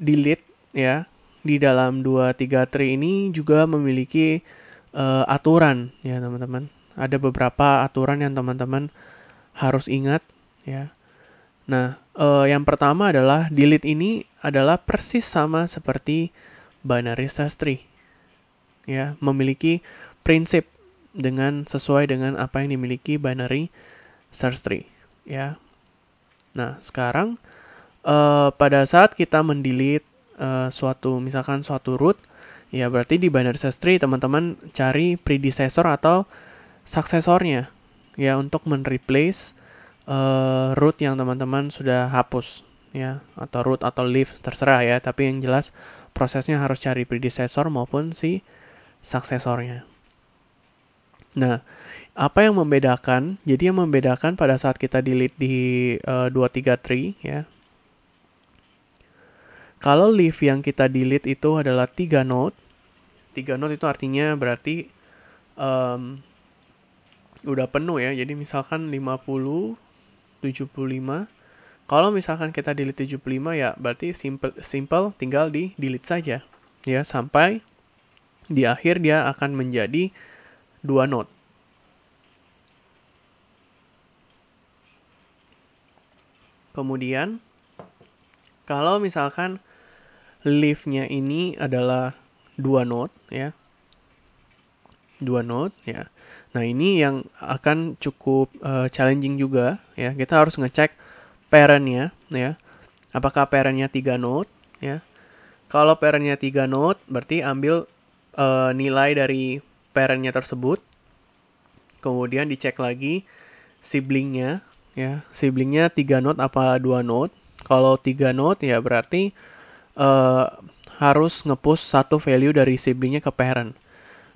delete ya di dalam 2, 3 tree ini juga memiliki aturan ya teman-teman. Ada beberapa aturan yang teman-teman harus ingat ya. Nah, yang pertama adalah delete ini adalah persis sama seperti binary search tree. Ya, memiliki prinsip sesuai dengan apa yang dimiliki binary search tree ya. Nah, sekarang pada saat kita mendelete misalkan suatu root, ya berarti di binary search tree teman-teman cari predecessor atau suksesornya ya untuk mereplace root yang teman-teman sudah hapus ya, atau root atau leaf terserah ya, tapi yang jelas prosesnya harus cari predecessor maupun si suksesornya. Nah, apa yang membedakan? Jadi yang membedakan pada saat kita delete di 2, 3 tree ya. Kalau leaf yang kita delete itu adalah 3 node. 3 node itu artinya berarti udah penuh ya. Jadi misalkan 50, 75. Kalau misalkan kita delete 75 ya berarti simple tinggal di delete saja ya, sampai di akhir dia akan menjadi 2 node. Kemudian kalau misalkan leaf-nya ini adalah 2 node ya. 2 node ya. Nah, ini yang akan cukup challenging juga ya. Kita harus ngecek parent-nya ya. Apakah parent-nya 3 node ya. Kalau parent-nya 3 node berarti ambil nilai dari parent-nya tersebut. Kemudian dicek lagi sibling-nya ya. Sibling-nya 3 node apa 2 node? Kalau 3 node ya berarti harus nge-push satu value dari sibling-nya ke parent.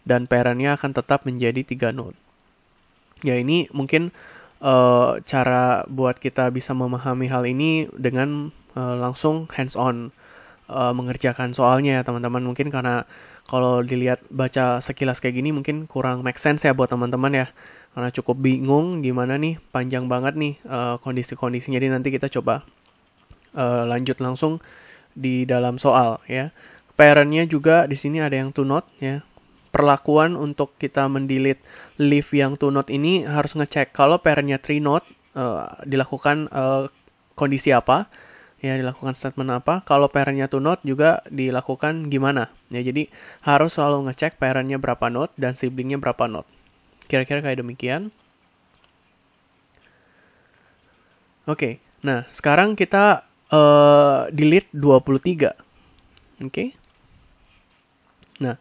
Dan parent-nya akan tetap menjadi 3 node. Ya, ini mungkin cara buat kita bisa memahami hal ini dengan langsung hands-on mengerjakan soalnya ya teman-teman. Mungkin karena kalau dilihat baca sekilas kayak gini mungkin kurang make sense ya buat teman-teman ya. Karena cukup bingung gimana nih, panjang banget nih kondisi-kondisinya. Jadi nanti kita coba lanjut langsung di dalam soal ya. Parent-nya juga di sini ada yang 2 node ya. Perlakuan untuk kita mendelete leaf yang 2 node ini harus ngecek kalau parent-nya 3 node dilakukan kondisi apa ya, dilakukan statement apa. Kalau parent-nya 2 node juga dilakukan gimana ya. Jadi harus selalu ngecek parent-nya berapa node dan sibling-nya berapa node. Kira-kira kayak demikian. Oke, nah sekarang kita delete 23. Oke. Nah,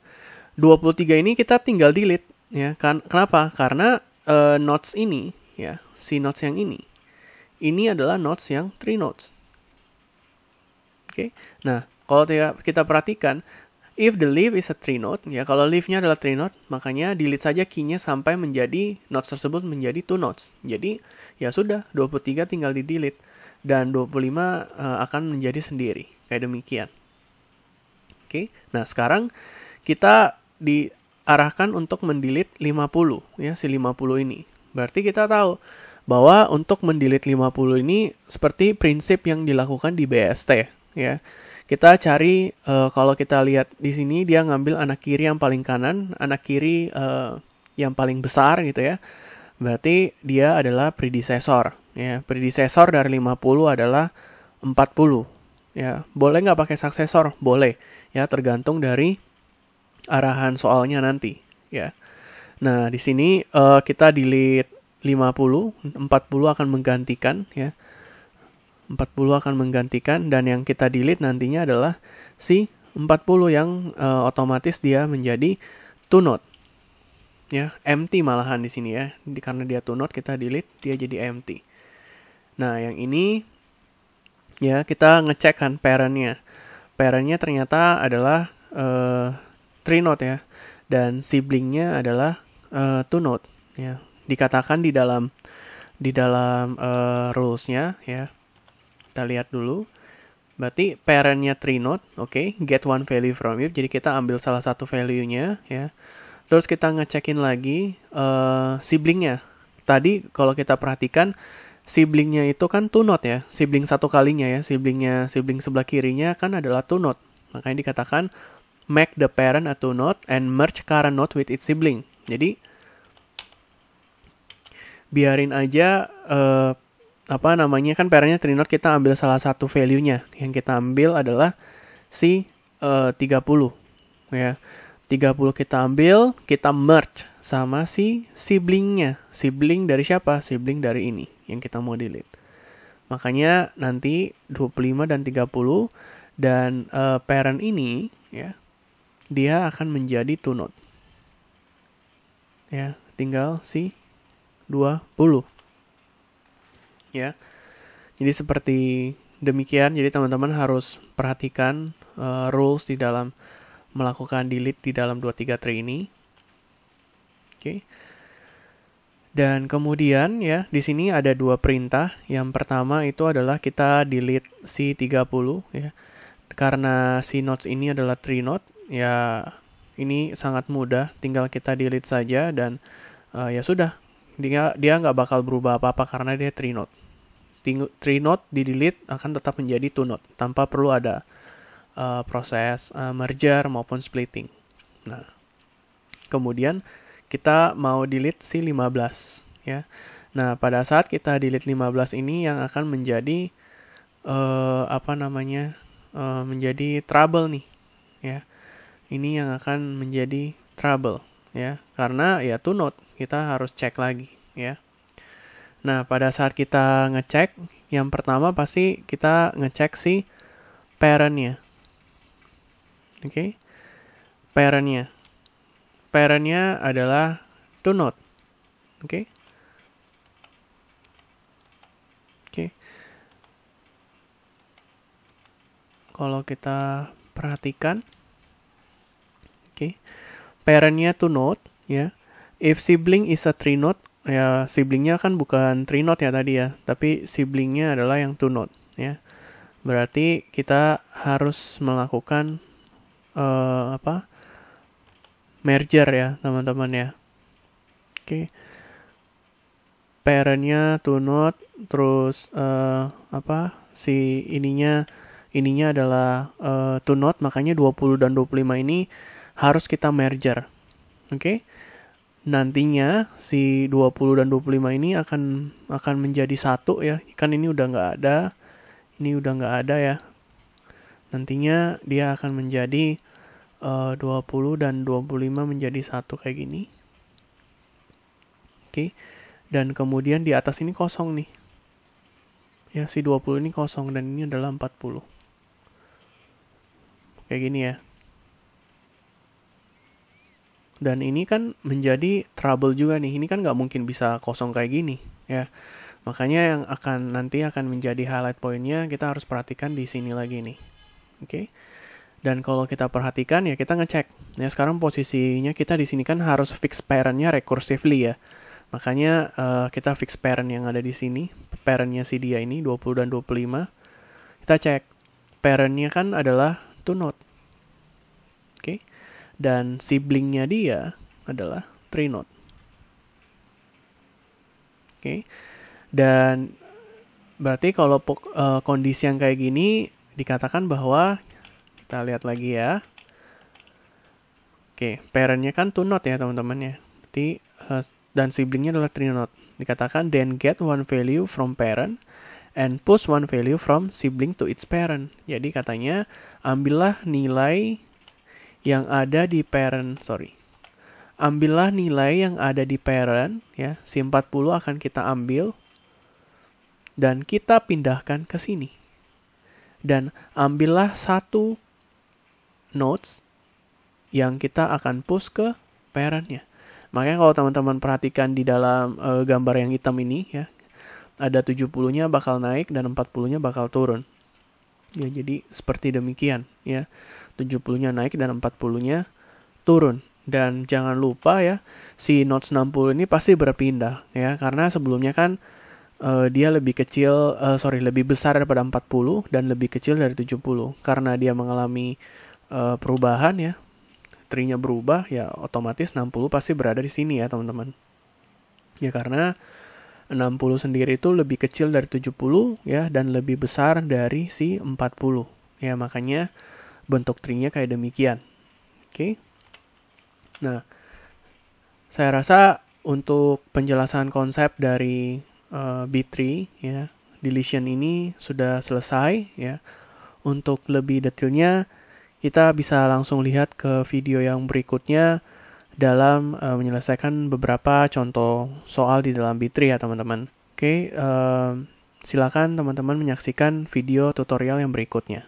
23 ini kita tinggal delete ya. Kenapa? Karena nodes ini ya, si nodes yang ini adalah nodes yang 3 nodes. Oke. Nah, kalau kita perhatikan, if the leaf is a 3 node ya, kalau leaf-nya adalah 3 node, makanya delete saja key-nya sampai menjadi nodes tersebut menjadi 2 nodes. Jadi ya sudah, 23 tinggal di delete dan 25 akan menjadi sendiri. Kayak demikian. Oke. Nah, sekarang kita diarahkan untuk mendelete 50 ya, si 50 ini. Berarti kita tahu bahwa untuk mendelete 50 ini seperti prinsip yang dilakukan di BST ya. Kita cari kalau kita lihat di sini dia ngambil anak kiri yang paling kanan, anak kiri yang paling besar gitu ya. Berarti dia adalah predecessor ya. Predecessor dari 50 adalah 40 ya. Boleh nggak pakai suksesor? Boleh ya, tergantung dari arahan soalnya nanti ya. Nah, di sini kita delete 50, 40 akan menggantikan ya. 40 akan menggantikan dan yang kita delete nantinya adalah si 40 yang otomatis dia menjadi 2 node. Ya, empty malahan di sini ya. Karena dia 2 node kita delete, dia jadi empty. Nah, yang ini ya kita ngecek kan parent-nya. Parent-nya ternyata adalah 3 node ya. Dan sibling-nya adalah 2 node ya. Dikatakan di dalam rules-nya ya. Kita lihat dulu. Berarti parent-nya 3 node, oke, get one value from it. Jadi kita ambil salah satu value-nya ya. Terus kita ngecekin lagi sibling-nya. Tadi kalau kita perhatikan siblingnya itu kan two note ya, sibling satu kalinya ya, sibling sebelah kirinya kan adalah two note. Makanya dikatakan make the parent a two note and merge current note with its sibling. Jadi biarin aja apa namanya kan parentnya three note, kita ambil salah satu value-nya. Yang kita ambil adalah si 30 ya. 30 kita ambil, kita merge sama si siblingnya. Sibling dari siapa? Sibling dari ini yang kita mau delete. Makanya nanti 25 dan 30 dan parent ini ya, dia akan menjadi two note. Ya, tinggal si 20. Ya. Jadi seperti demikian. Jadi teman-teman harus perhatikan rules di dalam melakukan delete di dalam 23 tree ini. Oke. Dan kemudian ya, di sini ada dua perintah. Yang pertama itu adalah kita delete si 30 ya. Karena si nodes ini adalah tree node, ya ini sangat mudah, tinggal kita delete saja dan ya sudah. Dia nggak bakal berubah apa-apa karena dia tree node. Tree node di delete akan tetap menjadi two node tanpa perlu ada proses merger maupun splitting. Nah, kemudian kita mau delete si 15 ya. Nah, pada saat kita delete 15 ini yang akan menjadi menjadi trouble nih ya. Ini yang akan menjadi trouble ya, karena ya two node, kita harus cek lagi ya. Nah, pada saat kita ngecek, yang pertama pasti kita ngecek si parent-nya. Oke. Parent-nya. Parent-nya adalah two node. Oke. Oke. Kalau kita perhatikan, oke. Parent-nya two node ya. If sibling is a three node, ya siblingnya kan bukan three node ya tadi ya, tapi siblingnya adalah yang two node ya. Berarti kita harus melakukan merger ya teman-teman ya. Oke. Parentnya two node, terus si ininya adalah two node, makanya 20 dan 25 ini harus kita merger. Oke. Nantinya si 20 dan 25 ini akan menjadi satu ya. Kan ini udah nggak ada. Ini udah nggak ada ya. Nantinya dia akan menjadi 20 dan 25 menjadi satu kayak gini. Oke. Dan kemudian di atas ini kosong nih. Ya, si 20 ini kosong dan ini adalah 40. Kayak gini ya. Dan ini kan menjadi trouble juga nih. Ini kan nggak mungkin bisa kosong kayak gini ya. Makanya yang nanti akan menjadi highlight pointnya, kita harus perhatikan di sini lagi nih. Oke. Dan kalau kita perhatikan ya kita ngecek. Ya sekarang posisinya kita di sini kan harus fix parent-nya recursively ya. Makanya kita fix parent yang ada di sini. Parent-nya si dia ini 20 dan 25. Kita cek. Parent-nya kan adalah two node. Oke. Dan sibling-nya dia adalah three node. Oke. Dan berarti kalau kondisi yang kayak gini dikatakan bahwa, kita lihat lagi ya. Oke, parent-nya kan two node ya teman-teman ya. Berarti dan sibling-nya adalah three node. Dikatakan then get one value from parent and push one value from sibling to its parent. Jadi katanya ambillah nilai yang ada di parent, ambillah nilai yang ada di parent ya, si 40 akan kita ambil dan kita pindahkan ke sini. Dan ambillah satu nodes yang kita akan push ke parent-nya. Makanya kalau teman-teman perhatikan di dalam gambar yang hitam ini ya, ada 70-nya bakal naik dan 40-nya bakal turun. Ya, jadi seperti demikian ya. 70-nya naik dan 40-nya turun. Dan jangan lupa ya, si nodes 60 ini pasti berpindah ya, karena sebelumnya kan dia lebih besar daripada 40 dan lebih kecil dari 70. Karena dia mengalami perubahan ya, tree-nya berubah ya, otomatis 60 pasti berada di sini ya teman-teman. Ya karena 60 sendiri itu lebih kecil dari 70 ya, dan lebih besar dari si 40. Ya, makanya bentuk tree-nya kayak demikian. Oke. Nah, saya rasa untuk penjelasan konsep dari B-tree ya, deletion ini sudah selesai ya. Untuk lebih detailnya kita bisa langsung lihat ke video yang berikutnya dalam menyelesaikan beberapa contoh soal di dalam B-tree ya teman-teman. Oke, silakan teman-teman menyaksikan video tutorial yang berikutnya.